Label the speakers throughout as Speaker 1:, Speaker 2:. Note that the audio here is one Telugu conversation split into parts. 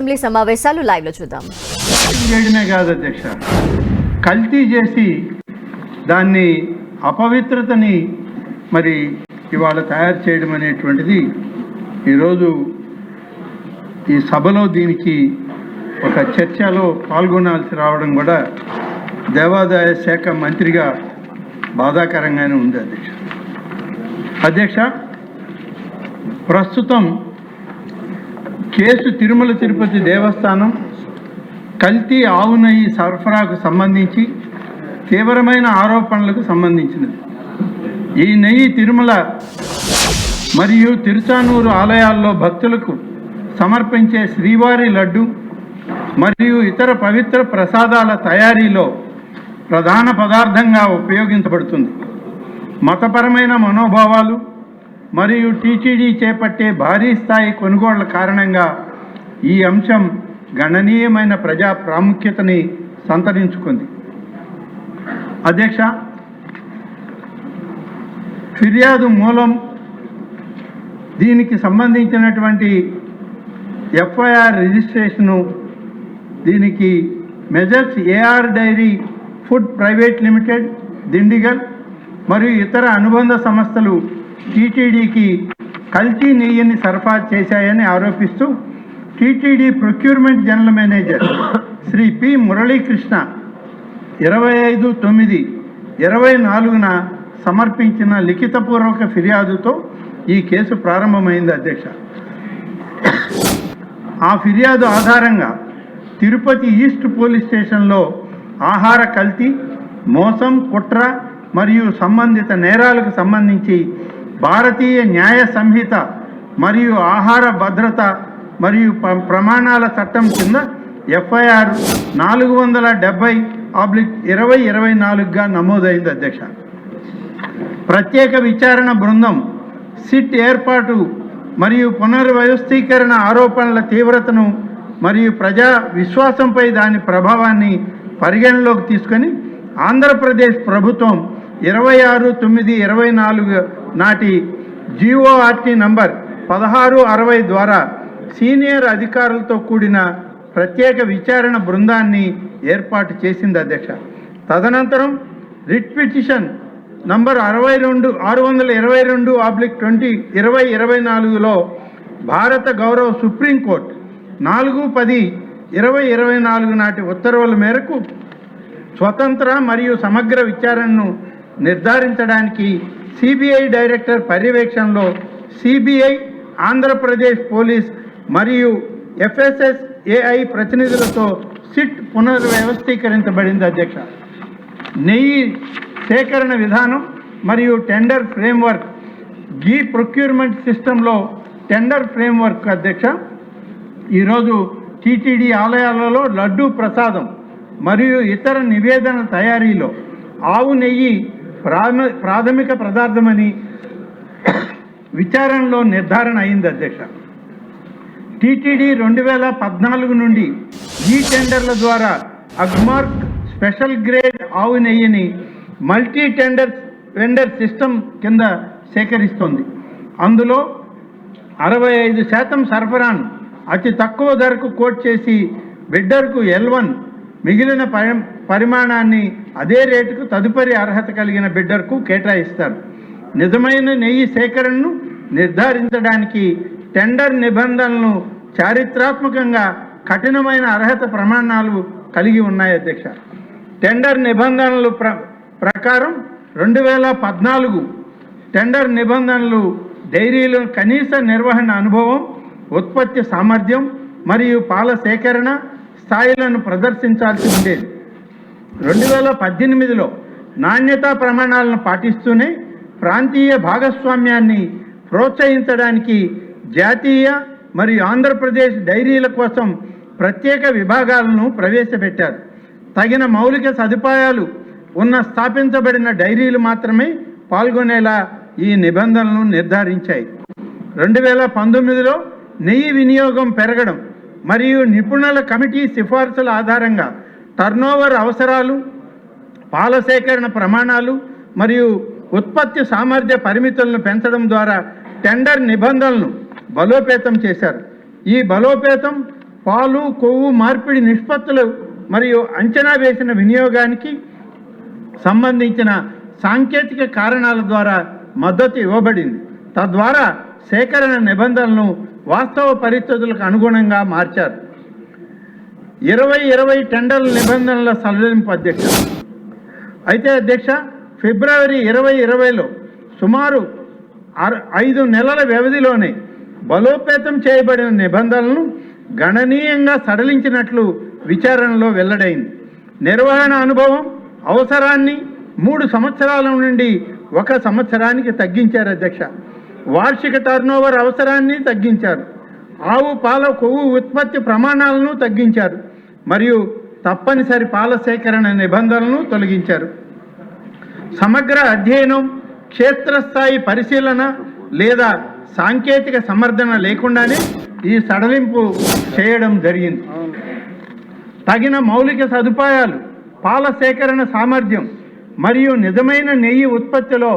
Speaker 1: అసెంబ్లీ సమావేశాలు లైవ్ లో చూద్దాం.
Speaker 2: చేయడమే కాదు అధ్యక్ష, కల్తీ చేసి దాన్ని అపవిత్రతని మరి ఇవాళ తయారు చేయడం అనేటువంటిది ఈరోజు ఈ సభలో దీనికి ఒక చర్చలో పాల్గొనాల్సి రావడం కూడా దేవాదాయ శాఖ మంత్రిగా బాధాకరంగానే ఉంది అధ్యక్ష. ప్రస్తుతం కేసు తిరుమల తిరుపతి దేవస్థానం కల్తీ ఆవు నెయ్యి సరఫరాకు సంబంధించి తీవ్రమైన ఆరోపణలకు సంబంధించినది. ఈ నెయ్యి తిరుమల మరియు తిరుచానూరు ఆలయాల్లో భక్తులకు సమర్పించే శ్రీవారి లడ్డు మరియు ఇతర పవిత్ర ప్రసాదాల తయారీలో ప్రధాన పదార్థంగా ఉపయోగించబడుతుంది. మతపరమైన మనోభావాలు మరియు టీటీడీ చేపట్టే భారీ స్థాయి కొనుగోళ్ల కారణంగా ఈ అంశం గణనీయమైన ప్రజా ప్రాముఖ్యతని సంతరించుకుంది. అధ్యక్ష, ఫిర్యాదు మూలం, దీనికి సంబంధించినటువంటి ఎఫ్ఐఆర్ రిజిస్ట్రేషను, దీనికి Messrs AR dairy food private limited Dindigul మరియు ఇతర అనుబంధ సంస్థలు టీటీడీకి కల్తీ నెయ్యిని సరఫరా చేశాయని ఆరోపిస్తూ TTD procurement general manager Shri P Muralikrishna 25/9/24 సమర్పించిన లిఖితపూర్వక ఫిర్యాదుతో ఈ కేసు ప్రారంభమైంది అధ్యక్ష. ఆ ఫిర్యాదు ఆధారంగా తిరుపతి ఈస్ట్ పోలీస్ స్టేషన్లో ఆహార కల్తీ, మోసం, కుట్ర మరియు సంబంధిత నేరాలకు సంబంధించి భారతీయ న్యాయ సంహిత మరియు ఆహార భద్రత మరియు ప్రమాణాల చట్టం కింద ఎఫ్ఐఆర్ 470/2024గా నమోదైంది అధ్యక్ష. ప్రత్యేక విచారణ బృందం సిట్ ఏర్పాటు మరియు పునర్వ్యవస్థీకరణ ఆరోపణల తీవ్రతను మరియు ప్రజా విశ్వాసంపై దాని ప్రభావాన్ని పరిగణలోకి తీసుకొని ఆంధ్రప్రదేశ్ ప్రభుత్వం 26/9/24 నాటి జీఓఆర్టీ నంబర్ 1660 ద్వారా సీనియర్ అధికారులతో కూడిన ప్రత్యేక విచారణ బృందాన్ని ఏర్పాటు చేసింది అధ్యక్ష. తదనంతరం రిట్ పిటిషన్ నంబర్ 622/2024లో భారత గౌరవ సుప్రీంకోర్టు 4/10/2024 నాటి ఉత్తర్వుల మేరకు స్వతంత్ర మరియు సమగ్ర విచారణను నిర్ధారించడానికి సిబిఐ డైరెక్టర్ పర్యవేక్షణలో సిబిఐ, ఆంధ్రప్రదేశ్ పోలీస్ మరియు ఎఫ్ఎస్ఎస్ఏఐ ప్రతినిధులతో సిట్ పునర్వ్యవస్థీకరించబడింది అధ్యక్ష. నెయ్యి సేకరణ విధానం మరియు టెండర్ ఫ్రేమ్వర్క్, గీ ప్రొక్యూర్మెంట్ సిస్టంలో టెండర్ ఫ్రేమ్వర్క్ అధ్యక్ష. ఈరోజు టీటీడీ ఆలయాలలో లడ్డూ ప్రసాదం మరియు ఇతర నివేదన తయారీలో ఆవు నెయ్యి ప్రాథమిక పదార్థమని విచారణలో నిర్ధారణ అయింది అధ్యక్ష. టీటీడీ 2014 నుండి ఈ టెండర్ల ద్వారా అగ్మార్క్ స్పెషల్ గ్రేడ్ ఆవు నెయ్యిని మల్టీ వెండర్ సిస్టమ్ కింద సేకరిస్తోంది. అందులో 65% సరఫరాను అతి తక్కువ ధరకు కోట్ చేసి బిడ్డర్కు L1, మిగిలిన పరిమాణాన్ని అదే రేటుకు తదుపరి అర్హత కలిగిన బిడ్డర్కు కేటాయిస్తారు. నిజమైన నెయ్యి సేకరణను నిర్ధారించడానికి టెండర్ నిబంధనలను చారిత్రాత్మకంగా కఠినమైన అర్హత ప్రమాణాలు కలిగి ఉన్నాయి అధ్యక్ష. టెండర్ నిబంధనల ప్రకారం 2014 టెండర్ నిబంధనలు డైరీలో కనీస నిర్వహణ అనుభవం, ఉత్పత్తి సామర్థ్యం మరియు పాల సేకరణ స్థాయిలను ప్రదర్శించాల్సి ఉండేది. 2018లో నాణ్యతా ప్రమాణాలను పాటిస్తూనే ప్రాంతీయ భాగస్వామ్యాన్ని ప్రోత్సహించడానికి జాతీయ మరియు ఆంధ్రప్రదేశ్ డైరీల కోసం ప్రత్యేక విభాగాలను ప్రవేశపెట్టారు. తగిన మౌలిక సదుపాయాలు ఉన్న స్థాపించబడిన డైరీలు మాత్రమే పాల్గొనేలా ఈ నిబంధనలను నిర్ధారించాయి. 2019లో నెయ్యి వినియోగం పెరగడం మరియు నిపుణుల కమిటీ సిఫార్సుల ఆధారంగా టర్నోవర్ అవసరాలు, పాల సేకరణ ప్రమాణాలు మరియు ఉత్పత్తి సామర్థ్య పరిమితులను పెంచడం ద్వారా టెండర్ నిబంధనలను బలోపేతం చేశారు. ఈ బలోపేతం పాలు కొవ్వు మార్పిడి నిష్పత్తులు మరియు అంచనా వేసిన వినియోగానికి సంబంధించిన సాంకేతిక కారణాల ద్వారా మద్దతు ఇవ్వబడింది. తద్వారా సేకరణ నిబంధనలను వాస్తవ పరిస్థితులకు అనుగుణంగా మార్చారు. 2020 టెండర్ల నిబంధనల సడలింపు అధ్యక్ష. అయితే అధ్యక్ష, ఫిబ్రవరి 2020లో సుమారు 5 నెలల వ్యవధిలోనే బలోపేతం చేయబడిన నిబంధనలను గణనీయంగా సడలించినట్లు విచారణలో వెల్లడైంది. నిర్వహణ అనుభవం అవసరాన్ని 3 సంవత్సరాల నుండి 1 సంవత్సరానికి తగ్గించారు అధ్యక్ష. వార్షిక టర్నోవర్ అవసరాన్ని తగ్గించారు. ఆవు పాల కొవ్వు ఉత్పత్తి ప్రమాణాలను తగ్గించారు మరియు తప్పనిసరి పాల సేకరణ నిబంధనలను తొలగించారు. సమగ్ర అధ్యయనం, క్షేత్రస్థాయి పరిశీలన లేదా సాంకేతిక సమర్థన లేకుండానే ఈ సడలింపు చేయడం జరిగింది. తగిన మౌలిక సదుపాయాలు, పాల సేకరణ సామర్థ్యం మరియు నిజమైన నెయ్యి ఉత్పత్తిలో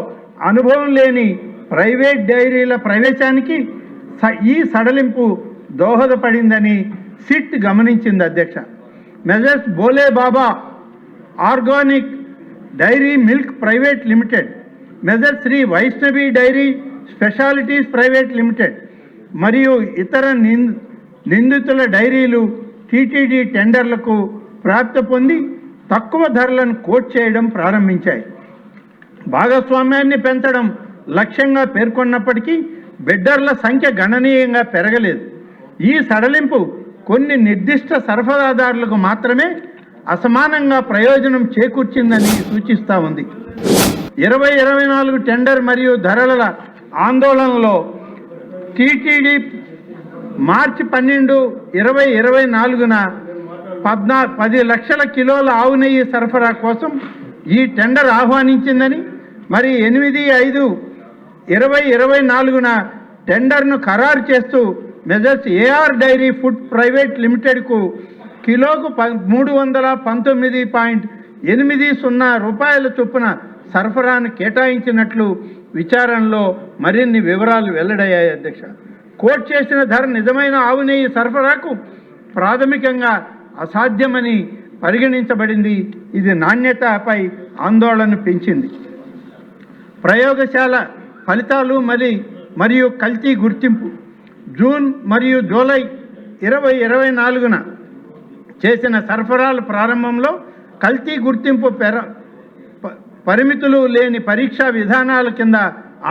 Speaker 2: అనుభవం లేని ప్రైవేట్ డైరీల ప్రవేశానికి ఈ సడలింపు దోహదపడిందని సిట్ గమనించింది అధ్యక్ష. Messrs Bhole Baba organic dairy milk private limited, మెజర్ Shri Vaishnavi dairy specialities private limited మరియు ఇతర నిందితుల డైరీలు టీటీడీ టెండర్లకు ప్రాప్తి పొంది తక్కువ ధరలను కోట్ చేయడం ప్రారంభించాయి. భాగస్వామ్యాన్ని పెంచడం లక్ష్యంగా పేర్కొన్నప్పటికీ బిడ్డర్ల సంఖ్య గణనీయంగా పెరగలేదు. ఈ సడలింపు కొన్ని నిర్దిష్ట సరఫరాదారులకు మాత్రమే అసమానంగా ప్రయోజనం చేకూర్చిందని సూచిస్తూ ఉంది. 2024 టెండర్ మరియు ధరల ఆందోళనలో టీటీడీ మార్చి 12, 2024న 10 లక్షల కిలోల ఆవు నెయ్యి సరఫరా కోసం ఈ టెండర్ ఆహ్వానించిందని, మరి 8, 5, 2024న టెండర్ను ఖరారు చేస్తూ Messrs AR dairy food private లిమిటెడ్కు కిలోకు 319.80 రూపాయల చొప్పున సరఫరాను కేటాయించినట్లు విచారణలో మరిన్ని వివరాలు వెల్లడయ్యాయి అధ్యక్ష. కోట్ చేసిన ధర నిజమైన ఆవు నెయ్యి సరఫరాకు ప్రాథమికంగా అసాధ్యమని పరిగణించబడింది. ఇది నాణ్యతపై ఆందోళన పెంచింది. ప్రయోగశాల ఫలితాలు మరియు కల్తీ గుర్తింపు. జూన్ మరియు జూలై 2024న చేసిన సరఫరాల ప్రారంభంలో కల్తీ గుర్తింపు పరిమితులు లేని పరీక్షా విధానాల కింద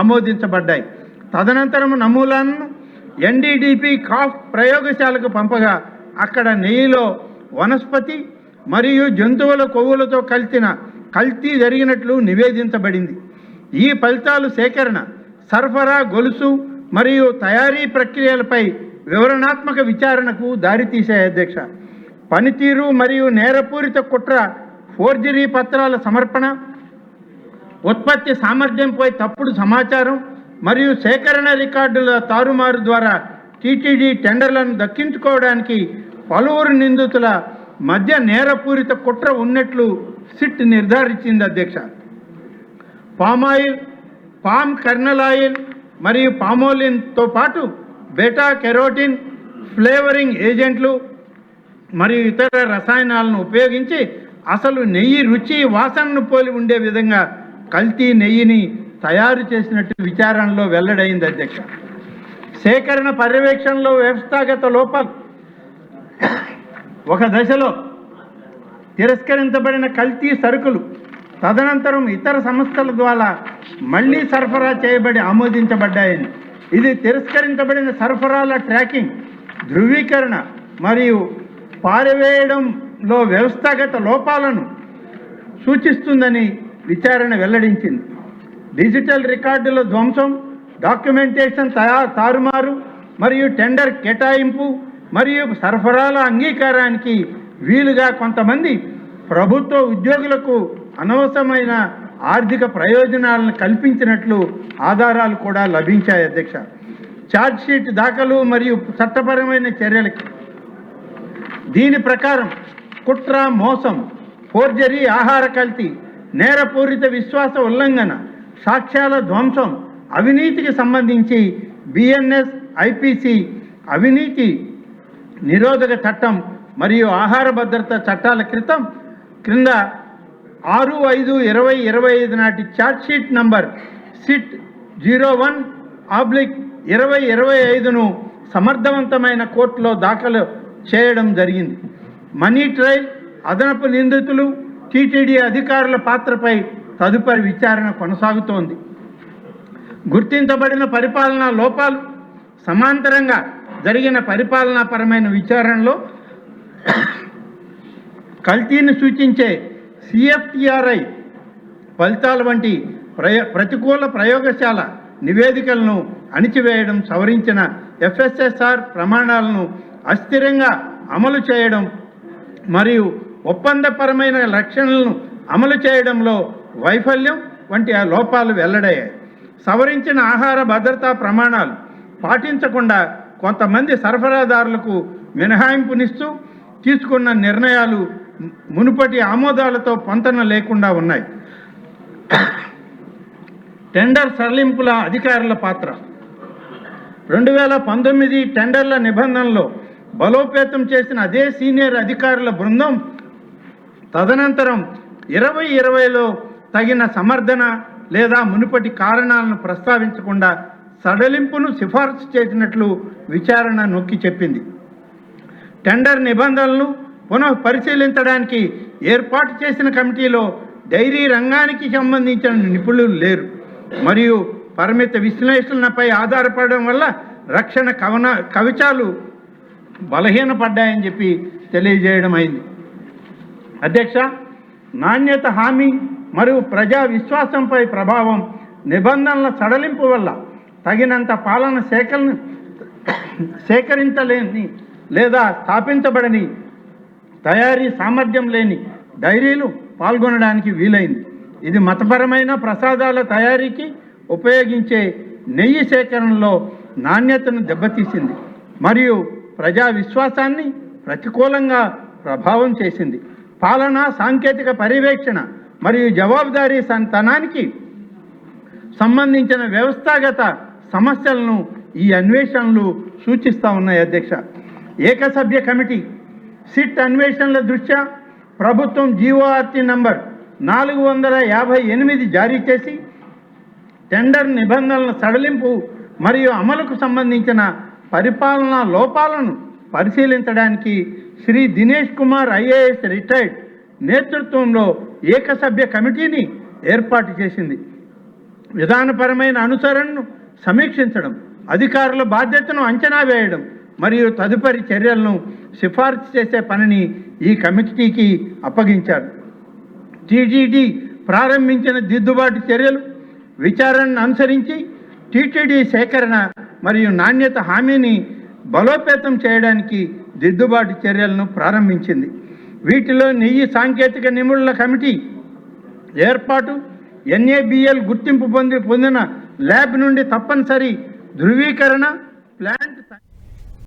Speaker 2: ఆమోదించబడ్డాయి. తదనంతరం నమూనాలను ఎన్డీడీపీ కాఫ్ ప్రయోగశాలకు పంపగా అక్కడ నెయ్యిలో వనస్పతి మరియు జంతువుల కొవ్వులతో కల్తీ జరిగినట్లు నివేదించబడింది. ఈ ఫలితాలు సేకరణ, సరఫరా గొలుసు మరియు తయారీ ప్రక్రియలపై వివరణాత్మక విచారణకు దారితీశాయి అధ్యక్ష. పనితీరు మరియు నేరపూరిత కుట్ర, ఫోర్జరీ పత్రాల సమర్పణ, ఉత్పత్తి సామర్థ్యంపై తప్పుడు సమాచారం మరియు సేకరణ రికార్డుల తారుమారు ద్వారా టీటీడీ టెండర్లను దక్కించుకోవడానికి పలువురు నిందితుల మధ్య నేరపూరిత కుట్ర ఉన్నట్లు సిట్ నిర్ధారించింది అధ్యక్ష. పామాయిల్, పామ్ కర్నల్ ఆయిల్ మరియు పామోలిన్తో పాటు బెటా కెరోటిన్, ఫ్లేవరింగ్ ఏజెంట్లు మరియు ఇతర రసాయనాలను ఉపయోగించి అసలు నెయ్యి రుచి, వాసనను పోలి ఉండే విధంగా కల్తీ నెయ్యిని తయారు చేసినట్టు విచారణలో వెల్లడైంది అధ్యక్ష. సేకరణ పర్యవేక్షణలో వ్యవస్థాగత లోపాలు. ఒక దశలో తిరస్కరించబడిన కల్తీ సరుకులు తదనంతరం ఇతర సంస్థల ద్వారా మళ్లీ సరఫరా చేయబడి ఆమోదించబడ్డాయని, ఇది తిరస్కరించబడిన సరఫరాల ట్రాకింగ్, ధృవీకరణ మరియు పారవేయడంలో వ్యవస్థాగత లోపాలను సూచిస్తుందని విచారణ వెల్లడించింది. డిజిటల్ రికార్డుల ధ్వంసం, డాక్యుమెంటేషన్ తారుమారు మరియు టెండర్ కేటాయింపు మరియు సరఫరాల అంగీకారానికి వీలుగా కొంతమంది ప్రభుత్వ ఉద్యోగులకు అనవసరమైన ఆర్థిక ప్రయోజనాలను కల్పించినట్లు ఆధారాలు కూడా లభించాయి అధ్యక్ష. ఛార్జ్షీట్ దాఖలు మరియు చట్టపరమైన చర్యలకి దీని ప్రకారం కుట్ర, మోసం, ఫోర్జరీ, ఆహార కల్తీ, నేరపూరిత విశ్వాస ఉల్లంఘన, సాక్ష్యాల ధ్వంసం, అవినీతికి సంబంధించి బిఎన్ఎస్ ఐపీసీ అవినీతి నిరోధక చట్టం మరియు ఆహార భద్రత చట్టాల క్రింద 6/5/2025 నాటి ఛార్జ్షీట్ నంబర్ సిట్ 01/2025ను సమర్థవంతమైన కోర్టులో దాఖలు చేయడం జరిగింది. మనీ ట్రయల్, అదనపు నిందితులు, టీటీడీ అధికారుల పాత్రపై తదుపరి విచారణ కొనసాగుతోంది. గుర్తించబడిన పరిపాలనా లోపాలు, సమాంతరంగా జరిగిన పరిపాలనాపరమైన విచారణలో కల్తీని సూచించే CFTRI ఫలితాల వంటి ప్రతికూల ప్రయోగశాల నివేదికలను అణిచివేయడం, సవరించిన FSSR ప్రమాణాలను అస్థిరంగా అమలు చేయడం మరియు ఒప్పందపరమైన లక్షణాలను అమలు చేయడంలో వైఫల్యం వంటి ఆ లోపాలు వెల్లడయ్యాయి. సవరించిన ఆహార భద్రతా ప్రమాణాలు పాటించకుండా కొంతమంది సరఫరాదారులకు మినహాయింపునిస్తూ తీసుకున్న నిర్ణయాలు మునుపటి ఆమోదాలతో పొంతన లేకుండా ఉన్నాయి. టెండర్ సడలింపుల అధికారుల పాత్ర 2019 టెండర్ల నిబంధనలో బలోపేతం చేసిన అదే సీనియర్ అధికారుల బృందం తదనంతరం 2020లో తగిన సమర్థన లేదా మునుపటి కారణాలను ప్రస్తావించకుండా సడలింపును సిఫార్సు చేసినట్లు విచారణ నొక్కి చెప్పింది. టెండర్ నిబంధనలను పునః పరిశీలించడానికి ఏర్పాటు చేసిన కమిటీలో డైరీ రంగానికి సంబంధించిన నిపుణులు లేరు మరియు పరిమిత విశ్లేషణపై ఆధారపడడం వల్ల రక్షణ కవచాలు బలహీనపడ్డాయని చెప్పి తెలియజేయడం అయింది. అధ్యక్ష, నాణ్యత హామీ మరియు ప్రజా విశ్వాసంపై ప్రభావం, నిబంధనల సడలింపు వల్ల తగినంత పాలన సేకరించలేని లేదా స్థాపించబడని తయారీ సామర్థ్యం లేని డైరీలు పాల్గొనడానికి వీలైంది. ఇది మతపరమైన ప్రసాదాల తయారీకి ఉపయోగించే నెయ్యి సేకరణలో నాణ్యతను దెబ్బతీసింది మరియు ప్రజా విశ్వాసాన్ని ప్రతికూలంగా ప్రభావం చేసింది. పాలన, సాంకేతిక పర్యవేక్షణ మరియు జవాబుదారీ సంతానానికి సంబంధించిన వ్యవస్థాగత సమస్యలను ఈ అన్వేషణలు సూచిస్తూ ఉన్నాయి. అధ్యక్ష, ఏకసభ్య కమిటీ సిట్ అన్వేషణల దృష్ట్యా ప్రభుత్వం GORT నంబర్ 458 జారీ చేసి టెండర్ నిబంధనల సడలింపు మరియు అమలుకు సంబంధించిన పరిపాలనా లోపాలను పరిశీలించడానికి శ్రీ దినేష్ కుమార్ IAS రిటైర్డ్ నేతృత్వంలో ఏకసభ్య కమిటీని ఏర్పాటు చేసింది. విధానపరమైన అనుసరణను సమీక్షించడం, అధికారుల బాధ్యతను అంచనా వేయడం మరియు తదుపరి చర్యలను సిఫార్సు చేసే పనిని ఈ కమిటీకి అప్పగించారు. టీటీడీ ప్రారంభించిన దిద్దుబాటు చర్యలు విచారణను అనుసరించి టీటీడీ సేకరణ మరియు నాణ్యత హామీని బలోపేతం చేయడానికి దిద్దుబాటు చర్యలను ప్రారంభించింది. వీటిలో నెయ్యి సాంకేతిక నిపుణుల కమిటీ ఏర్పాటు, NABL గుర్తింపు పొందిన ల్యాబ్ నుండి తప్పనిసరి ధృవీకరణ, ప్లాంట్